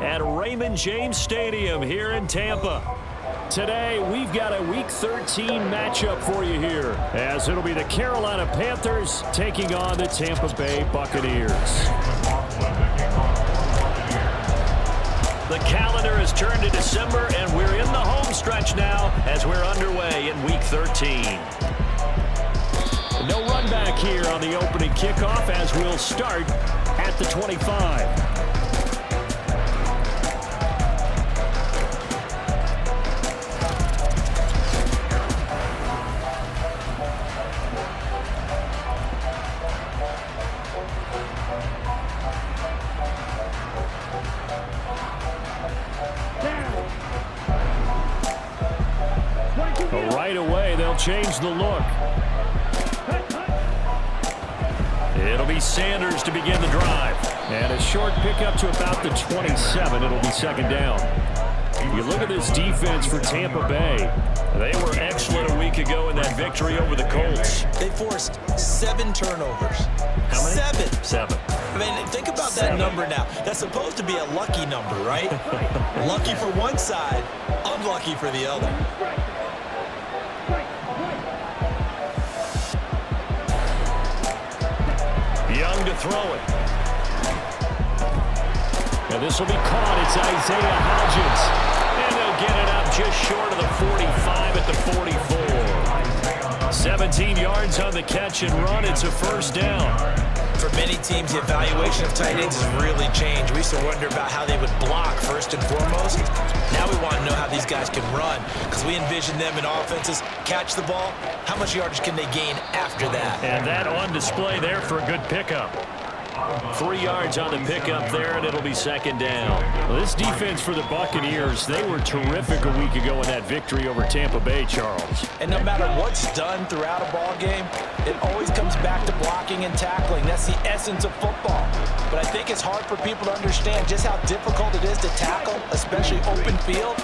at Raymond James Stadium here in Tampa. Today, we've got a Week 13 matchup for you here, as it'll be the Carolina Panthers taking on the Tampa Bay Buccaneers. The calendar has turned to December, and we're in the home stretch now as we're underway in Week 13. No run back here on the opening kickoff as we'll start at the 25. Right away, they'll change the look. It'll be Sanders to begin the drive. And a short pickup to about the 27. It'll be second down. You look at this defense for Tampa Bay. They were excellent a week ago in that victory over the Colts. They forced 7 turnovers. How many? 7. I mean, think about that number now. That's supposed to be a lucky number, right? Lucky for one side, unlucky for the other. Young to throw it. And this will be caught. It's Isaiah Hodgins. And they'll get it up just short of the 45 at the 44. 17 yards on the catch and run. It's a first down. For many teams, the evaluation of tight ends has really changed. We used to wonder about how they would block first and foremost. Now we want to know how these guys can run, because we envision them in offenses catch the ball. How much yardage can they gain after that? And that on display there for a good pickup. 3 yards on the pickup there, and it'll be second down. Well, this defense for the Buccaneers, they were terrific a week ago in that victory over Tampa Bay, Charles. And no matter what's done throughout a ball game, it always comes back to blocking and tackling. That's the essence of football. But I think it's hard for people to understand just how difficult it is to tackle, especially open field.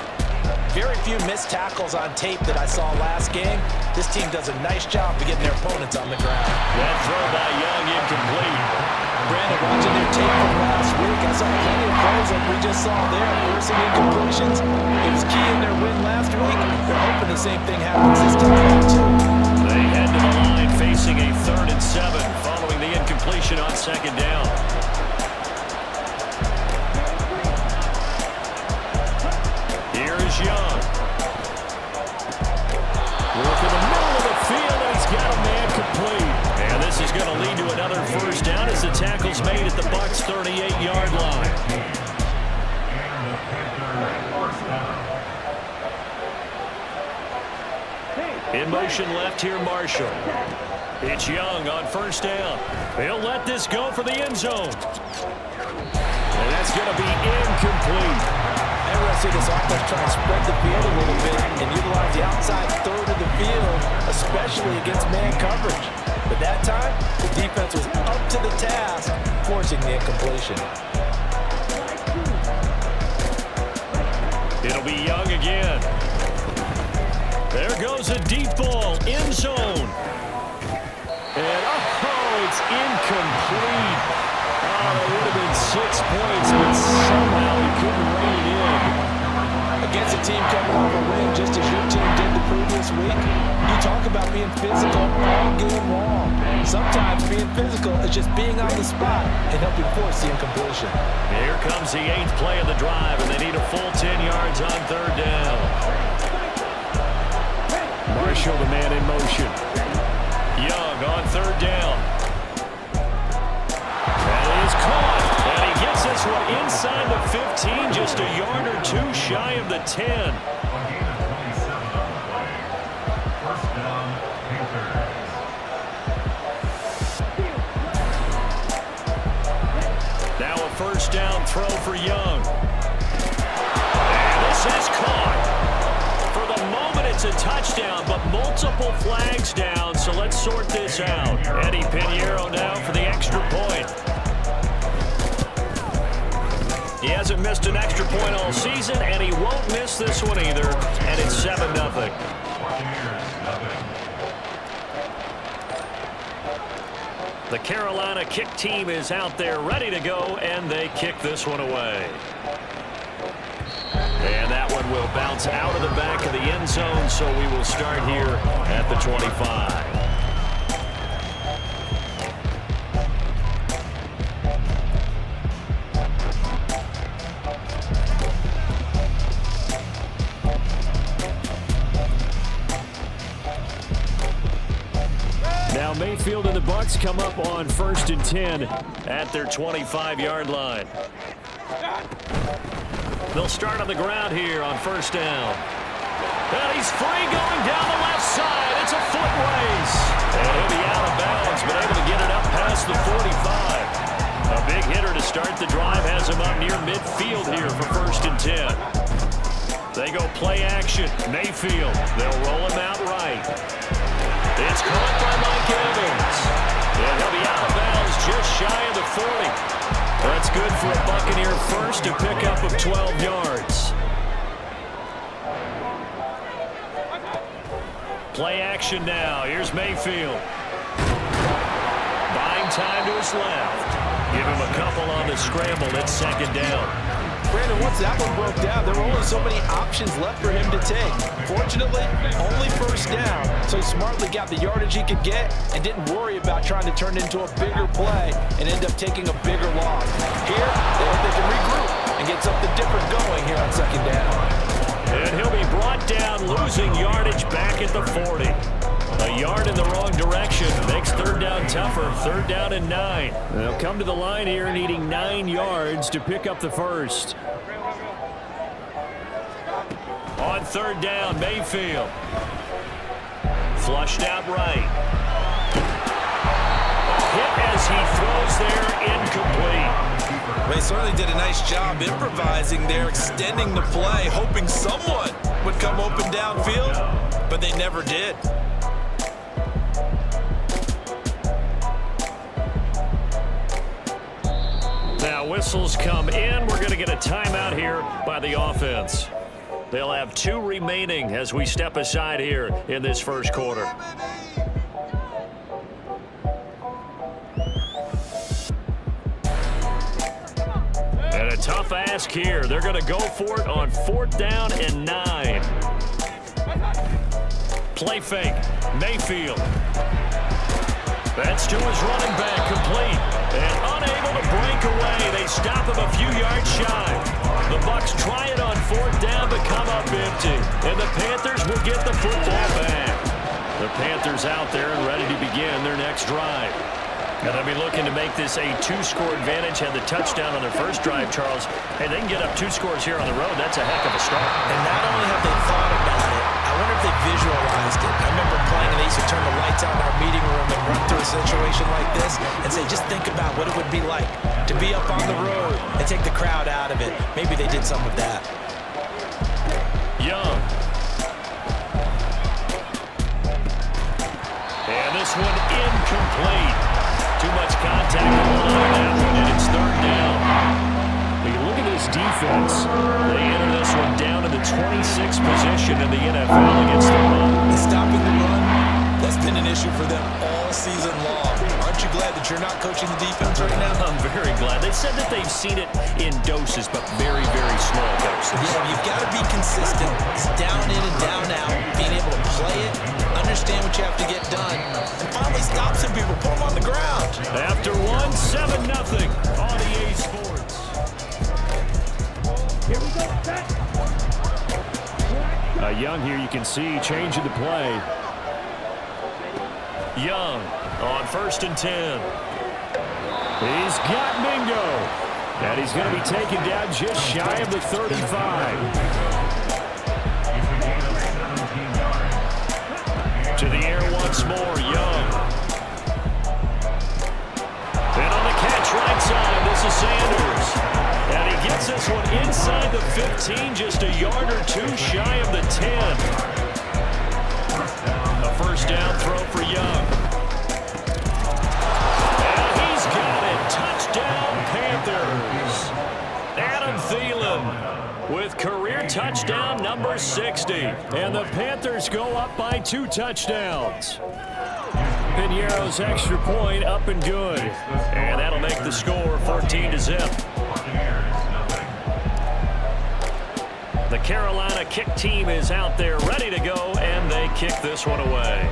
Very few missed tackles on tape that I saw last game. This team does a nice job of getting their opponents on the ground. That throw by Young incomplete. Brandon, watching their tape from last week, I saw plenty of plays like we just saw there, forcing incompletions. It was key in their win last week. They're hoping the same thing happens this time too. They head to the line facing a 3rd and 7 following the incompletion on second down. Here's Young. Work in the middle of the field, and he's got a man complete. And this is going to lead to another first down as the tackle's made at the Bucs' 38-yard line. In motion left here, Marshall. It's Young on first down. He'll let this go for the end zone. And that's going to be incomplete. Interesting, this offense trying to spread the field a little bit and utilize the outside third of the field, especially against man coverage. But that time, the defense was up to the task, forcing the incompletion. It'll be Young again. There goes a deep ball, end zone. And, oh, it's incomplete. Oh, it would have been 6 points, but somehow he couldn't rein it in. Against a team coming off a win, just as your team did the previous week, you talk about being physical all game long. Sometimes being physical is just being on the spot and helping force the incompletion. Here comes the 8th play of the drive, and they need a full 10 yards on third down. Marshall, the man in motion. Young on third down. That is caught. And he gets this one inside the 15, just a yard or two shy of the 10. Now a first down throw for Young. And this is caught. For the moment, it's a touchdown, but multiple flags down, so let's sort this out. Eddie Pinheiro now for the extra point. He hasn't missed an extra point all season, and he won't miss this one either, and it's 7-0. The Carolina kick team is out there ready to go, and they kick this one away. And that one will bounce out of the back of the end zone, so we will start here at the 25. Now Mayfield and the Bucs come up on 1st and 10 at their 25-yard line. They'll start on the ground here on 1st down. And he's free going down the left side. It's a foot race. And he'll be out of bounds, but able to get it up past the 45. A big hitter to start the drive has him up near midfield here for 1st and 10. They go play action. Mayfield. They'll roll him out right. It's caught by Mike Evans. And he'll be out of bounds just shy of the 40. That's good for a Buccaneer first, a pickup of 12 yards. Play action now. Here's Mayfield. Buying time to his left. Give him a couple on the scramble. It's 2nd down. Brandon, once that one broke down, there were only so many options left for him to take. Fortunately, only 1st down, so he smartly got the yardage he could get and didn't worry about trying to turn it into a bigger play and end up taking a bigger loss. Here, they hope they can regroup and get something different going here on 2nd down. And he'll be brought down, losing yardage back at the 40. A yard in the wrong direction makes 3rd down tougher. 3rd down and 9. They'll come to the line here needing 9 yards to pick up the first. On 3rd down, Mayfield. Flushed out right. Hit as he throws there, incomplete. They certainly did a nice job improvising there, extending the play, hoping someone would come open downfield, but they never did. Now whistles come in. We're going to get a timeout here by the offense. They'll have 2 remaining as we step aside here in this 1st quarter. And a tough ask here. They're going to go for it on 4th down and 9. Play fake. Mayfield. That's to his running back, complete. And unable to break away. They stop him a few yards shy. The Bucs try it on 4th down, but come up empty. And the Panthers will get the football back. The Panthers out there and ready to begin their next drive. And they'll be looking to make this a 2-score advantage. Had the touchdown on their first drive, Charles. Hey, they can get up 2 scores here on the road. That's a heck of a start. And not only have they thought about it, I wonder if they visualized it. I remember playing and they used to turn the lights out in our meeting room and run through a situation like this and say, just think about what it would be like to be up on the road and take the crowd out of it. Maybe they did some of that. Young. And this one incomplete. Too much contact on that one, and it's 3rd down. Look at this defense. They enter this one down to the 26th position in the NFL against the run. Stopping the run, that's been an issue for them all season long. Aren't you glad that you're not coaching the defense right now? I'm very glad. They said that they've seen it in doses, but very, very small doses. Yeah, you've got to be consistent. It's down in and down out. Being able to play it, understand what you have to get done, and finally stop some people, put them on the ground. After 7-0 on EA Sports. Here we go. Young here, you can see, changing the play. Young on 1st and 10. He's got Mingo. And he's going to be taken down just shy of the 35. To the air once more, Young. And on the catch right side, this is Sanders. And he gets this one inside the 15, just a yard or 2 shy of the 10. A 1st down throw for Young. And he's got it. Touchdown, Panthers. Adam Thielen with career touchdown number 60. And the Panthers go up by 2 touchdowns. Piñeiro's extra point up and good. And that'll make the score 14-0. The Carolina kick team is out there ready to go, and they kick this one away.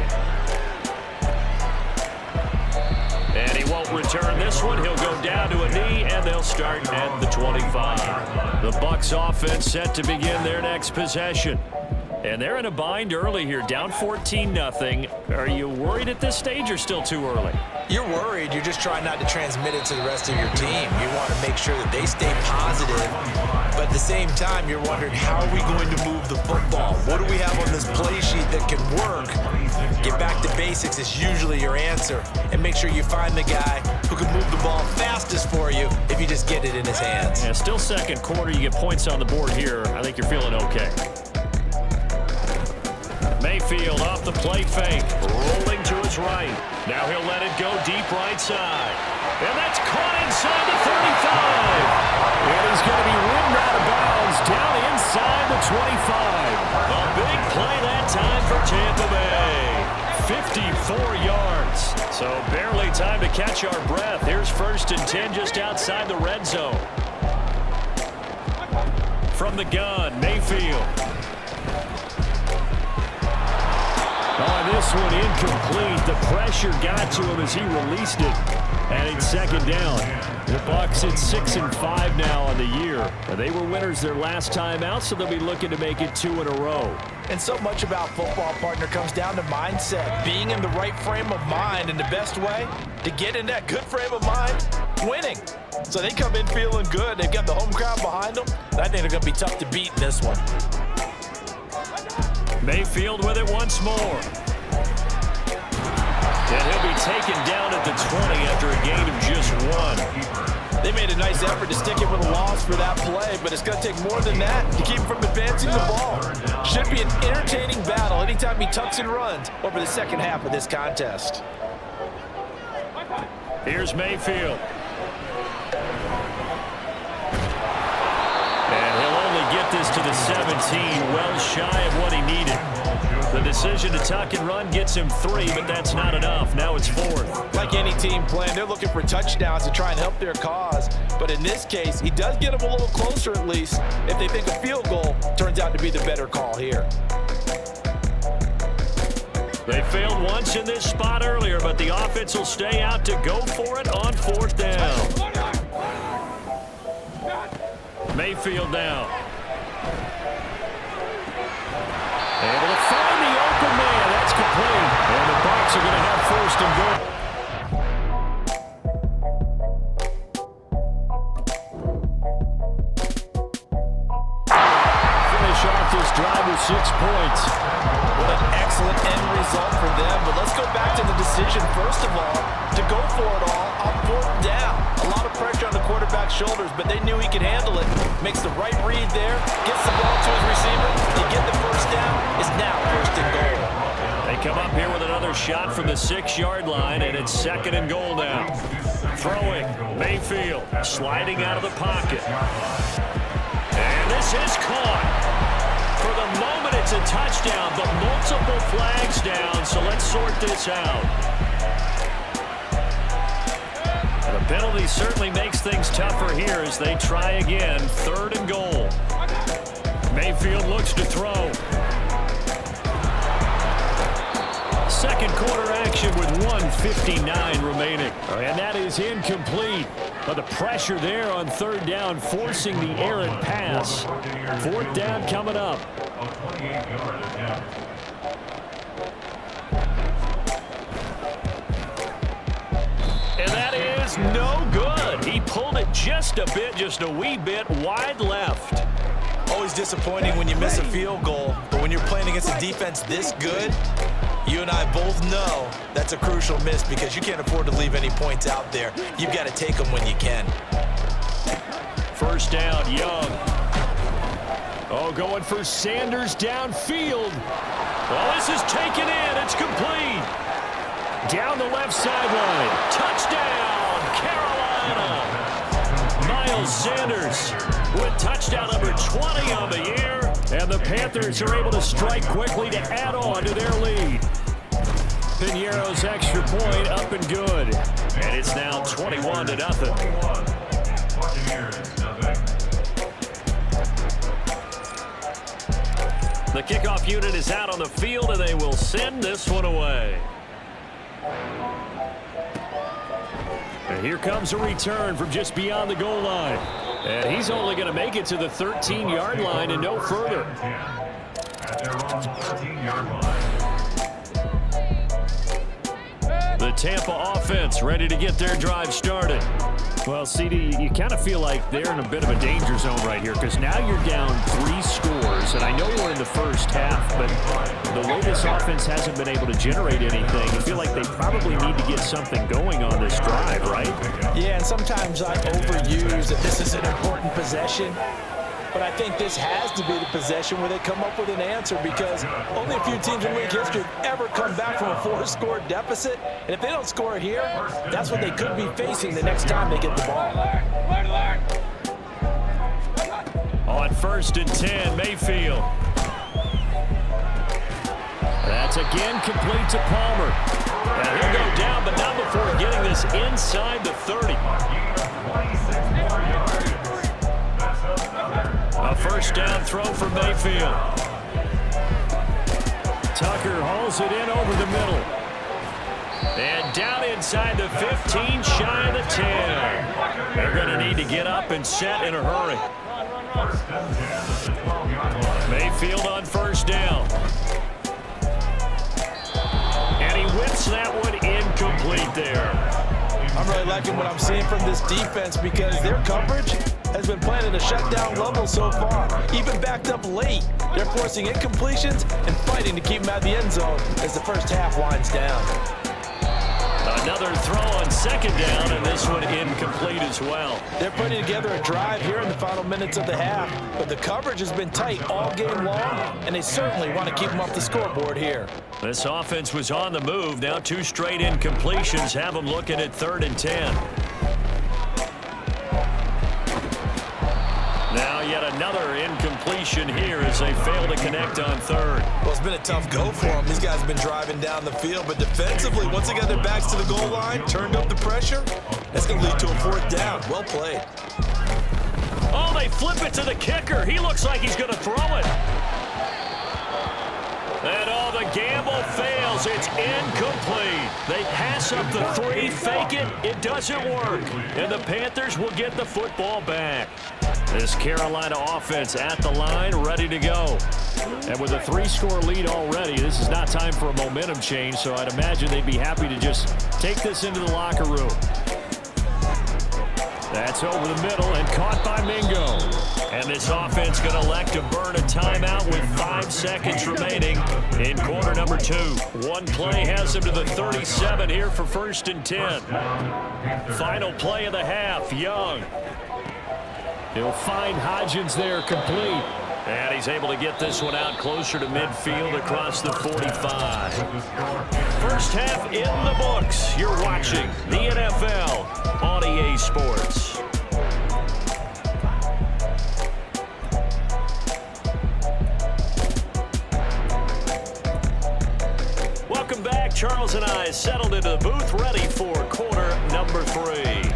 And he won't return this one. He'll go down to a knee, and they'll start at the 25. The Bucs offense set to begin their next possession. And they're in a bind early here, down 14-0. Are you worried at this stage or still too early? You're worried. You're just trying not to transmit it to the rest of your team. You want to make sure that they stay positive. But at the same time, you're wondering, how are we going to move the football? What do we have on this play sheet that can work? Get back to basics is usually your answer. And make sure you find the guy who can move the ball fastest for you if you just get it in his hands. Yeah, still second quarter. You get points on the board here. I think you're feeling okay. Mayfield off the play fake, rolling to his right. Now he'll let it go deep right side. And that's caught inside the 35. And he's going to be ridden out of bounds down inside the 25. A big play that time for Tampa Bay. 54 yards. So barely time to catch our breath. Here's 1st and 10 just outside the red zone. From the gun, Mayfield. Oh, this one incomplete. The pressure got to him as he released it. And it's 2nd down. The Bucs at 6-5 now on the year. They were winners their last time out, so they'll be looking to make it 2 in a row. And so much about football, partner, comes down to mindset. Being in the right frame of mind, and the best way to get in that good frame of mind, winning. So they come in feeling good. They've got the home crowd behind them. I think they're going to be tough to beat in this one. Mayfield with it once more. And he'll be taken down at the 20 after a gain of just 1. They made a nice effort to stick it with a loss for that play, but it's going to take more than that to keep him from advancing the ball. Should be an entertaining battle anytime he tucks and runs over the second half of this contest. Here's Mayfield. And he'll only get this to the 17, well shy of what he needed. The decision to tuck and run gets him 3, but that's not enough. Now it's 4th. Like any team playing, they're looking for touchdowns to try and help their cause. But in this case, he does get them a little closer at least. If they think a field goal turns out to be the better call here. They failed once in this spot earlier, but the offense will stay out to go for it on 4th down. Mayfield now. Able to find the open man. That's complete. And the Bucs are going to have 1st and goal. Finish off this drive with 6 points. What an excellent end result for them. But let's go back to the decision, first of all, to go for it all on 4th down. A lot of pressure on the quarterback's shoulders, but they knew he could handle it. Makes the right read there, gets the ball to his receiver. They get the 1st down. It's now 1st and goal. They come up here with another shot from the 6-yard line, and it's 2nd and goal now. Throwing, Mayfield sliding out of the pocket. And this is caught. For the moment, it's a touchdown, but multiple flags down, so let's sort this out. The penalty certainly makes things tougher here as they try again. 3rd and goal. Mayfield looks to throw. 2nd quarter action with 1:59 remaining. And that is incomplete. But the pressure there on 3rd down, forcing the errant pass. 4th down coming up. And that is no good. He pulled it just a wee bit wide left. Always disappointing when you miss a field goal, but when you're playing against a defense this good, you and I both know that's a crucial miss because you can't afford to leave any points out there. You've got to take them when you can. 1st down, Young. Oh, going for Sanders downfield. Oh, this is taken in. It's complete. Down the left sideline. Touchdown, Carolina. Miles Sanders with touchdown number 20 on the year. And the Panthers are able to strike quickly to add on to their lead. Piñeiro's extra point up and good. And it's now 21-0. The kickoff unit is out on the field, and they will send this one away. And here comes a return from just beyond the goal line. And he's only going to make it to the 13-yard line and no further. At their own 13-yard line. The Tampa offense ready to get their drive started. Well, CD, you kind of feel like they're in a bit of a danger zone right here because now you're down 3 scores, and I know we're in the first half, but the way this offense hasn't been able to generate anything, you feel like they probably need to get something going on this drive, right? Yeah, and sometimes I overuse that this is an important possession. But I think this has to be the possession where they come up with an answer because only a few teams in league history have ever come back from a 4-score deficit. And if they don't score here, that's what they could be facing the next time they get the ball. On 1st and 10, Mayfield. That's again complete to Palmer. And he'll go down, but not before getting this inside the 30. A first down throw for Mayfield. Tucker hauls it in over the middle. And down inside the 15, shy of the 10. They're going to need to get up and set in a hurry. Mayfield on first down. And he whips that one incomplete there. I'm really liking what I'm seeing from this defense because their coverage has been playing at a shutdown level so far. Even backed up late, they're forcing incompletions and fighting to keep them out of the end zone as the first half winds down. Another throw on second down, and this one incomplete as well. They're putting together a drive here in the final minutes of the half, but the coverage has been tight all game long, and they certainly want to keep them off the scoreboard here. This offense was on the move. Now 2 straight incompletions have them looking at 3rd and 10. Now yet another incompletion here as they fail to connect on 3rd. Well, it's been a tough go for them. These guys have been driving down the field, but defensively, once they got their backs to the goal line, turned up the pressure, that's going to lead to a 4th down. Well played. Oh, they flip it to the kicker. He looks like he's going to throw it. And all the gamble fails. It's incomplete. They pass up the 3, fake it. It doesn't work. And the Panthers will get the football back. This Carolina offense at the line, ready to go. And with a 3-score lead already, this is not time for a momentum change, so I'd imagine they'd be happy to just take this into the locker room. That's over the middle and caught by Mingo. And this offense going to elect to burn a timeout with 5 seconds remaining in quarter number 2. One play has them to the 37 here for 1st and 10. Final play of the half, Young. He'll find Hodgins there complete. And he's able to get this one out closer to midfield across the 45. First half in the books. You're watching the NFL on EA Sports. Welcome back. Charles and I settled into the booth ready for quarter number 3.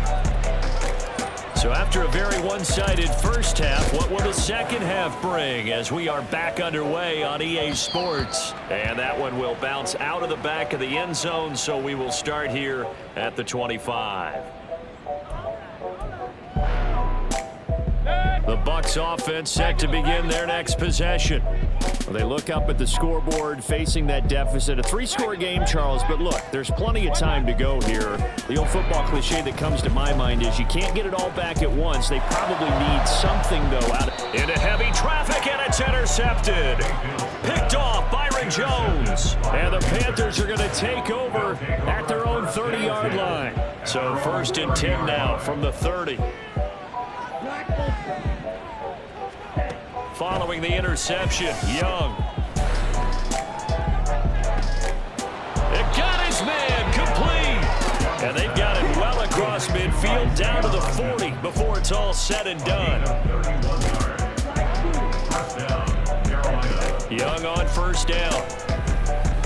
So after a very one-sided first half, what will the second half bring as we are back underway on EA Sports? And that one will bounce out of the back of the end zone, so we will start here at the 25. The Bucs offense set to begin their next possession. Well, they look up at the scoreboard facing that deficit. A 3-score game, Charles, but look, there's plenty of time to go here. The old football cliche that comes to my mind is you can't get it all back at once. They probably need something, though, out of into heavy traffic, and it's intercepted. Picked off Byron Jones. And the Panthers are going to take over at their own 30-yard line. So 1st and 10 now from the 30. Following the interception, Young. It got his man complete. And they've got it well across midfield down to the 40 before it's all said and done. Young on first down.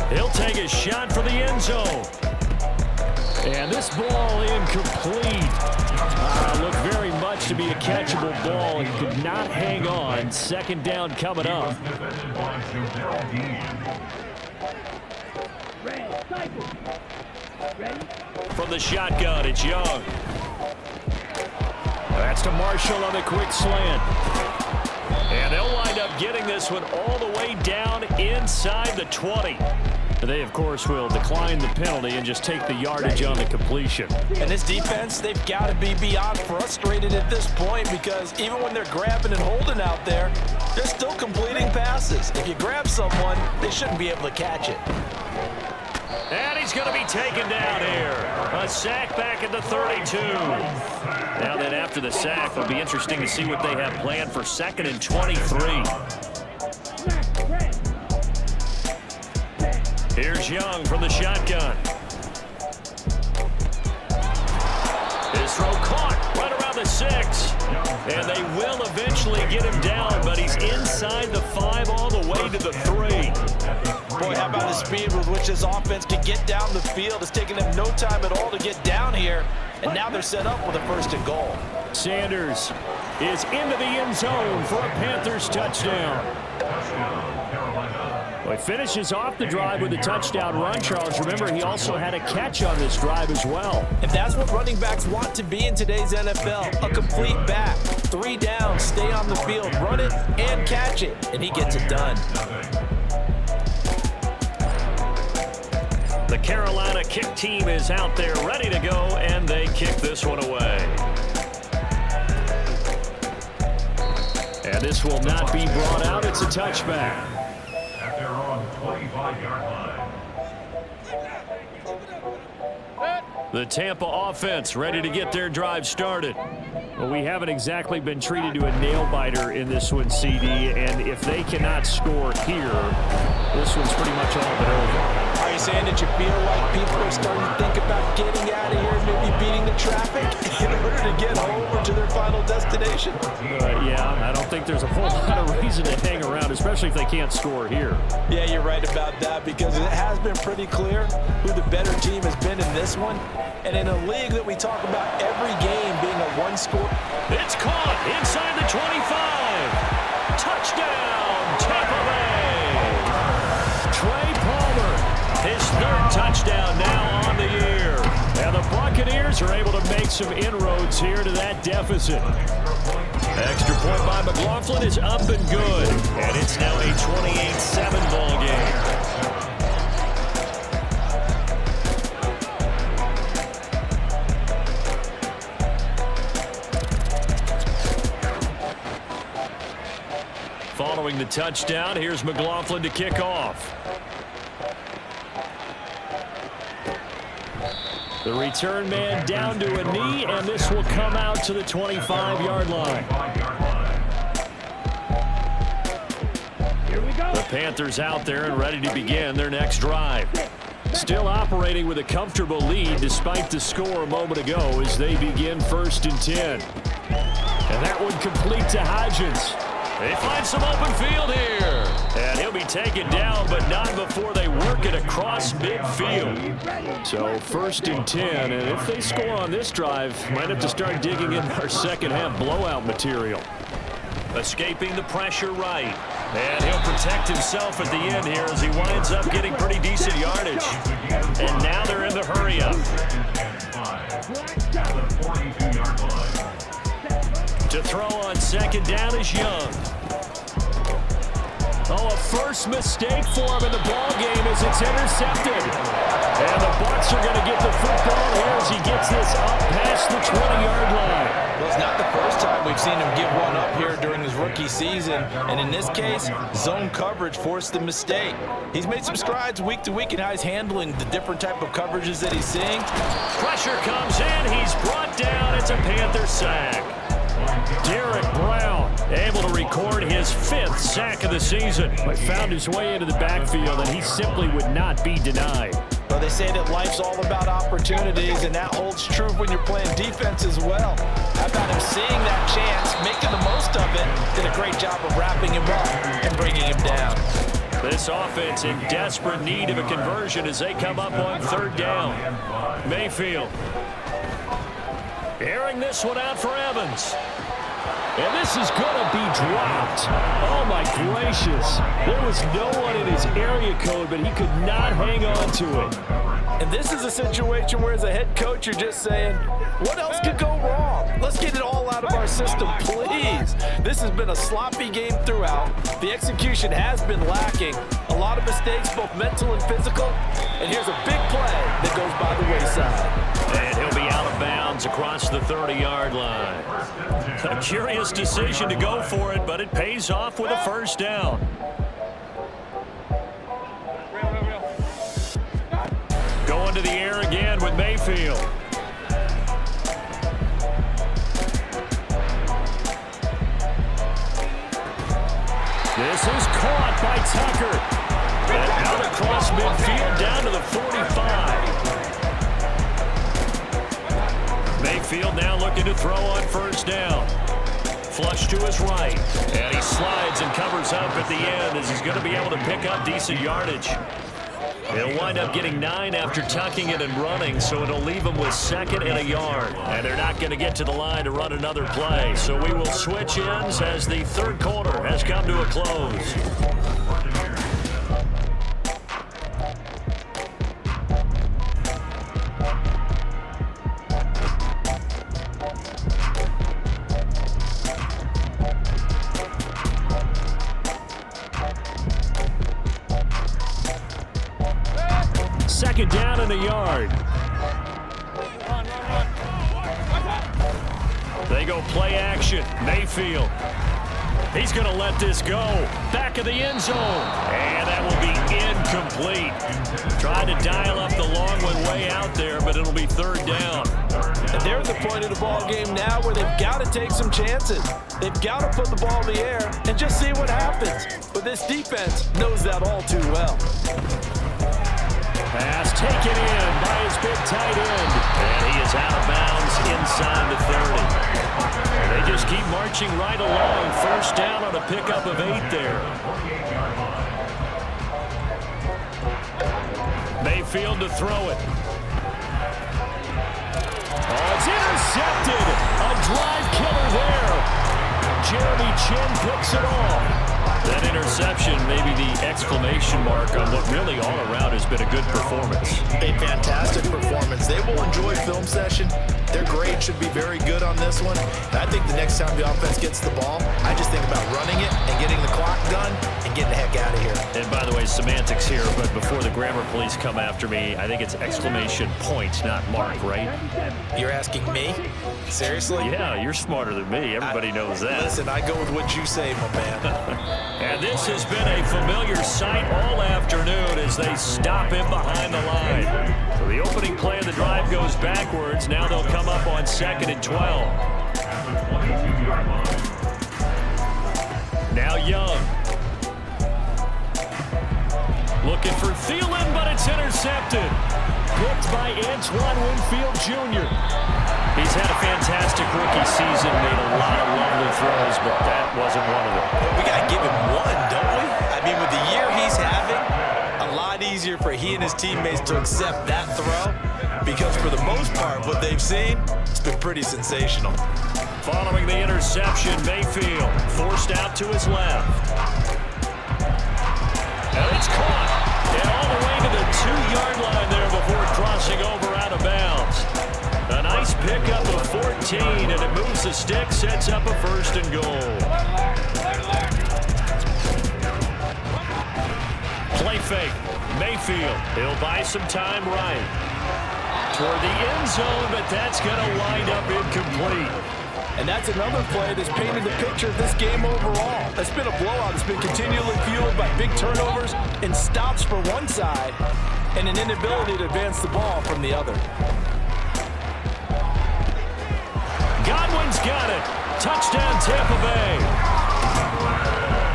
He'll take a shot for the end zone. And this ball incomplete. Looked very much to be a catchable ball and could not hang on. Second down coming up. From the shotgun, it's Young. That's to Marshall on the quick slant. And they'll wind up getting this one all the way down inside the 20. They, of course, will decline the penalty and just take the yardage on the completion. And this defense, they've got to be beyond frustrated at this point because even when they're grabbing and holding out there, they're still completing passes. If you grab someone, they shouldn't be able to catch it. And he's going to be taken down here. A sack back at the 32. Now then, after the sack, it'll be interesting to see what they have planned for 2nd and 23. Here's Young from the shotgun. His throw caught right around the 6. And they will eventually get him down, but he's inside the 5 all the way to the 3. Boy, how about the speed with which this offense can get down the field? It's taken them no time at all to get down here. And now they're set up with a 1st and goal. Sanders is into the end zone for a Panthers touchdown. Well, he finishes off the drive with a touchdown run, Charles. Remember, he also had a catch on this drive as well. And that's what running backs want to be in today's NFL. A complete back. 3 down, stay on the field, run it, and catch it. And he gets it done. The Carolina kick team is out there ready to go, and they kick this one away. And this will not be brought out. It's a touchback. At their own 25-yard line. The Tampa offense ready to get their drive started. Well, we haven't exactly been treated to a nail-biter in this one, CD, and if they cannot score here, this one's pretty much all but over. Are you saying that you feel like people are starting to think about getting out of here, maybe beating the traffic in order to get home or to their final destination? Yeah, I don't think there's a whole lot of reason to hang around, especially if they can't score here. Yeah, you're right about that because it has been pretty clear who the better team has been in this one. And in a league that we talk about every game being a one-score. It's caught inside the 25. Touchdown, Tampa Bay. Trey Palmer, his 3rd touchdown now on the year. And the Buccaneers are able to make some inroads here to that deficit. Extra point by McLaughlin is up and good. And it's now a 28-7 ball game. Following the touchdown, here's McLaughlin to kick off. The return man down to a knee, and this will come out to the 25-yard line. Here we go. The Panthers out there and ready to begin their next drive. Still operating with a comfortable lead despite the score a moment ago as they begin 1st and 10. And that one complete to Hodgins. They find some open field here. And he'll be taken down, but not before they work it across midfield. So 1st and 10, and if they score on this drive, might have to start digging in our second half blowout material. Escaping the pressure right. And he'll protect himself at the end here as he winds up getting pretty decent yardage. And now they're in the hurry-up. To throw on 2nd down is Young. Oh, a first mistake for him in the ball game as it's intercepted. And the Bucs are going to get the football here as he gets this up past the 20-yard line. Well, it's not the first time we've seen him give one up here during his rookie season. And in this case, zone coverage forced the mistake. He's made some strides week to week in how he's handling the different type of coverages that he's seeing. Pressure comes in. He's brought down. It's a Panther sack. Derek Brown able to record his 5th sack of the season, but found his way into the backfield, and he simply would not be denied. Well, they say that life's all about opportunities, and that holds true when you're playing defense as well. How about him seeing that chance, making the most of it, did a great job of wrapping him up and bringing him down. This offense in desperate need of a conversion as they come up on third down. Mayfield airing this one out for Evans. And this is going to be dropped. Oh, my gracious. There was no one in his area code, but he could not hang on to it. And this is a situation where as a head coach, you're just saying, what else could go wrong? Let's get it all out of our system, please. This has been a sloppy game throughout. The execution has been lacking. A lot of mistakes, both mental and physical. And here's a big play that goes by the wayside. And he'll be out of bounds across the 30-yard line. A curious decision to go for it, but it pays off with a first down. Going to the air again with Mayfield. This is caught by Tucker. And out across midfield down to the 45. Mayfield now looking to throw on first down. Flush to his right. And he slides and covers up at the end as he's going to be able to pick up decent yardage. He'll wind up getting 9 after tucking it and running, so it'll leave him with 2nd and a yard. And they're not going to get to the line to run another play. So we will switch ends as the third quarter has come to a close. Second down and a yard. They go play action. Mayfield. He's going to let this go. Back of the end zone. And that will be incomplete. Trying to dial up the long one way out there, but it'll be third down. And they're at the point of the ball game now where they've got to take some chances. They've got to put the ball in the air and just see what happens. But this defense knows that all too well. Pass taken in by his big tight end. And he is out of bounds inside the 30. And they just keep marching right along. First down on a pickup of 8 there. Mayfield to throw it. Oh, it's intercepted. A drive killer there. Jeremy Chin picks it off. That interception, maybe the exclamation mark on what really all around has been a good performance. A fantastic performance. They will enjoy film session. Their grade should be very good on this one. And I think the next time the offense gets the ball, I just think about running it and getting the clock done and getting the heck out of here. And by the way, semantics here, but before the grammar police come after me, I think it's exclamation point, not mark, right? You're asking me? Seriously? Yeah, you're smarter than me. Everybody knows that. Listen, I go with what you say, my man. And this has been a familiar sight all afternoon as they stop him behind the line. So the opening play of the drive goes backwards. Now they'll come up on 2nd and 12. Now Young. Looking for Thielen, but it's intercepted. Picked by Antoine Winfield Jr. He's had a fantastic rookie season, made a lot of lovely throws, but that wasn't one of them. We got to give him one, don't we? I mean, with the year he's having, a lot easier for he and his teammates to accept that throw because for the most part, what they've seen, it's been pretty sensational. Following the interception, Mayfield forced out to his left. And it's caught. And all the way to the 2-yard line there before crossing over out of bounds. A nice pickup of 14, and it moves the stick, sets up a 1st and goal. Play fake. Mayfield. He'll buy some time right. Toward the end zone, but that's going to wind up incomplete. And that's another play that's painted the picture of this game overall. It's been a blowout. It's been continually fueled by big turnovers and stops for one side and an inability to advance the ball from the other. Godwin's got it. Touchdown, Tampa Bay.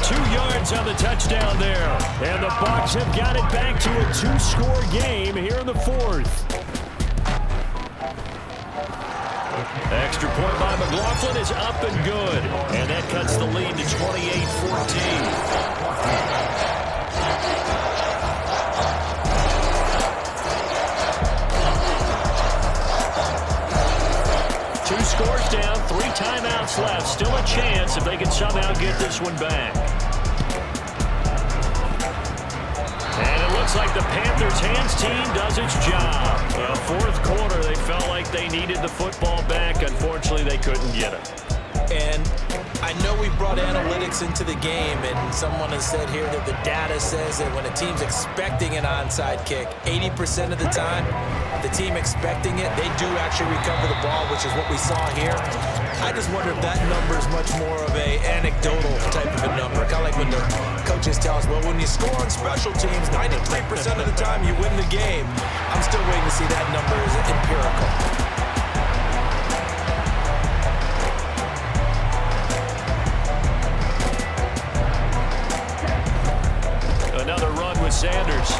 2 yards on the touchdown there. And the Bucs have got it back to a 2-score game here in the 4th. Extra point by McLaughlin is up and good. And that cuts the lead to 28-14. one back. And it looks like the Panthers' hands team does its job. Fourth quarter, they felt like they needed the football back. Unfortunately, they couldn't get it. And I know we brought analytics into the game, and someone has said here that the data says that when a team's expecting an onside kick, 80% of the time, the team expecting it, they do actually recover the ball, which is what we saw here. I just wonder if that number is much more of a anecdotal type of a number. Kind of like when the coaches tell us, well, when you score on special teams, 93% of the time you win the game. I'm still waiting to see that number as empirical. Another run with Sanders.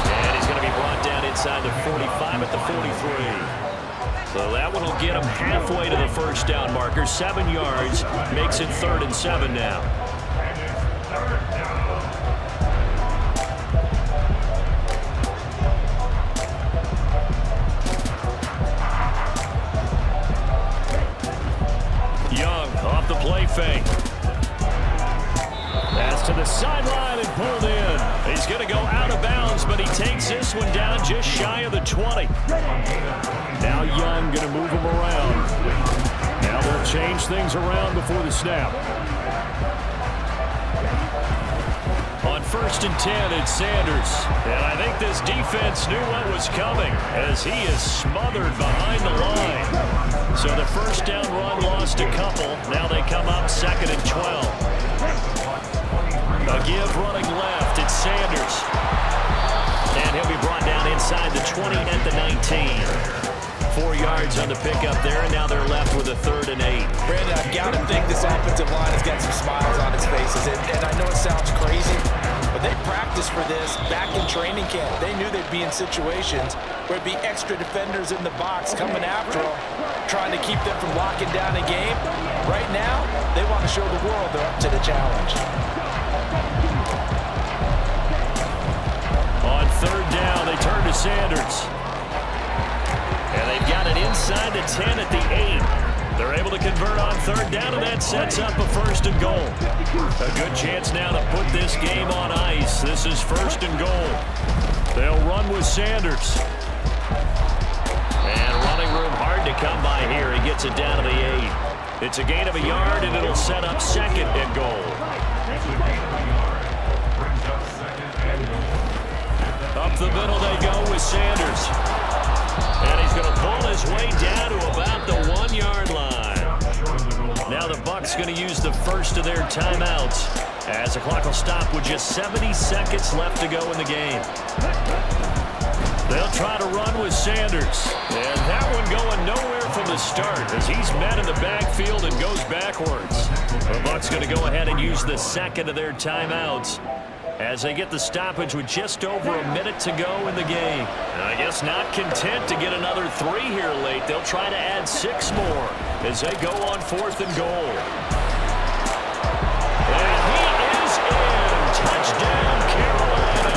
And he's going to be brought down inside the 45 at the 43. So that one will get him halfway to the first down marker. 7 yards. Makes it 3rd and 7 now. Young off the play fake. Pass to the sideline and pulled in. He's going to go out of bounds, but he takes this one down just shy of the 20. Now Young going to move him around. Now they'll change things around before the snap. On 1st and 10, it's Sanders. And I think this defense knew what was coming as he is smothered behind the line. So the first down run lost a couple. Now they come up 2nd and 12. A give running left. It's Sanders. And he'll be brought down inside the 20 at the 19. 4 yards on the pickup there, and now they're left with a 3rd and 8. Brandon, I've got to think this offensive line has got some smiles on its faces. And I know it sounds crazy, but they practiced for this back in training camp. They knew they'd be in situations where it'd be extra defenders in the box coming after them, trying to keep them from locking down a game. Right now, they want to show the world they're up to the challenge. On 3rd down, they turn to Sanders. And they've got it inside the 10 at the 8. They're able to convert on 3rd down, and that sets up a 1st and goal. A good chance now to put this game on ice. This is 1st and goal. They'll run with Sanders. And running room hard to come by here. He gets it down to the 8. It's a gain of a yard, and it'll set up 2nd and goal. Up the middle they go with Sanders. And he's going to pull his way down to about the 1-yard line. Now the Bucs going to use the first of their timeouts as the clock will stop with just 70 seconds left to go in the game. They'll try to run with Sanders. And that one going nowhere from the start as he's met in the backfield and goes backwards. The Bucs going to go ahead and use the second of their timeouts as they get the stoppage with just over a minute to go in the game. And I guess not content to get another 3 here late. They'll try to add 6 more as they go on 4th and goal. And he is in. Touchdown, Carolina.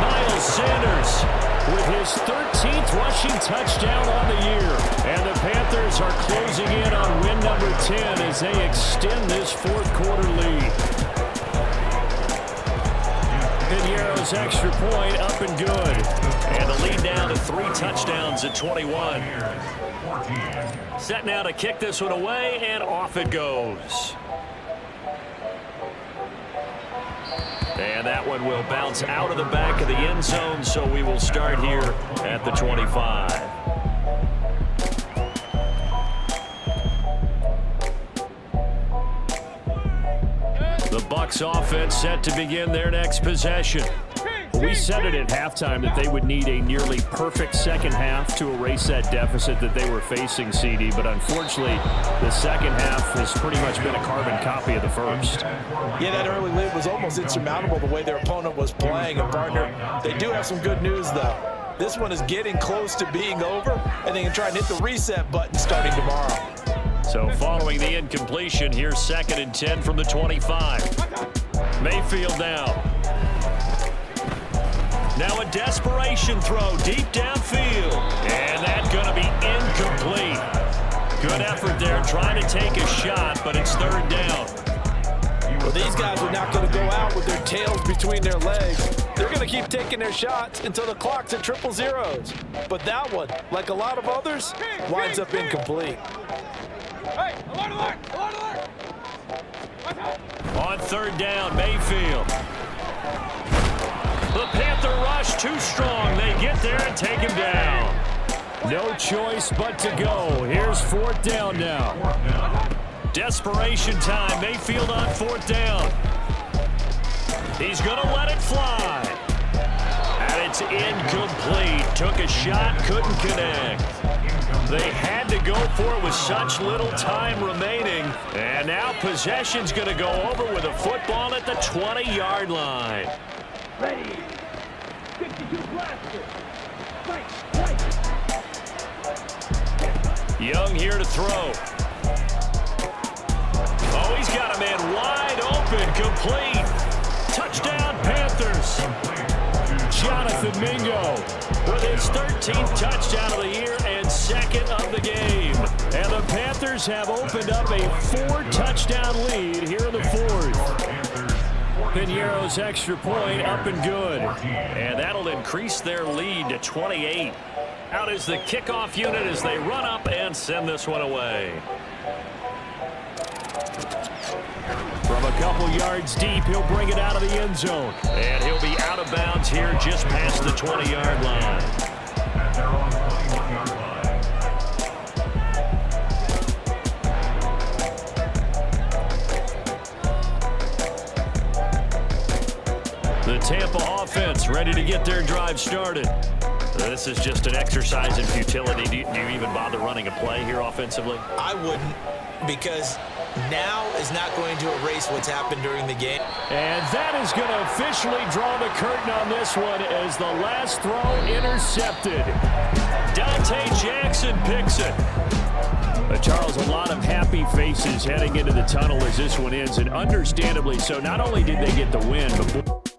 Miles Sanders with his 13th rushing touchdown on the year. And the Panthers are closing in on win number 10 as they extend this 4th quarter lead. Piñeiro's extra point up and good. And the lead down to 3 touchdowns at 21. Set now to kick this one away, and off it goes. And that one will bounce out of the back of the end zone, so we will start here at the 25. The Bucs offense set to begin their next possession. We said it at halftime that they would need a nearly perfect second half to erase that deficit that they were facing, CD, but unfortunately the second half has pretty much been a carbon copy of the first. Yeah, that early lead was almost insurmountable the way their opponent was playing. And partner, they do have some good news though. This one is getting close to being over, and they can try and hit the reset button starting tomorrow. So following the incompletion, here's 2nd and 10 from the 25. Mayfield now. Now a desperation throw deep downfield. And that's going to be incomplete. Good effort there trying to take a shot, but it's third down. Well, these guys are not going to go out with their tails between their legs. They're going to keep taking their shots until the clock's at triple zeros. But that one, like a lot of others, winds up incomplete. Hey, alert! On third down, Mayfield. The Panther rush too strong. They get there and take him down. No choice but to go. Here's fourth down now. Desperation time. Mayfield on fourth down. He's going to let it fly. And it's incomplete. Took a shot, couldn't connect. They had to go for it with such little time remaining. And now possession's going to go over with a football at the 20-yard line. Ready. 62 blaster. Right. Young here to throw. Oh, he's got a man wide open, complete. Touchdown, Panthers. Jonathan Mingo with his 13th touchdown of the year and second of the game. And the Panthers have opened up a 4-touchdown lead here in the fourth. Piñeiro's extra point up and good. And that'll increase their lead to 28. Out is the kickoff unit as they run up and send this one away. From a couple yards deep, he'll bring it out of the end zone. And he'll be out of bounds here just past the 20-yard line. At their own 21-yard line. The Tampa offense ready to get their drive started. This is just an exercise in futility. Do you even bother running a play here offensively? I wouldn't, because now is not going to erase what's happened during the game. And that is going to officially draw the curtain on this one as the last throw intercepted. Dante Jackson picks it. Charles, a lot of happy faces heading into the tunnel as this one ends, and understandably so. Not only did they get the win, but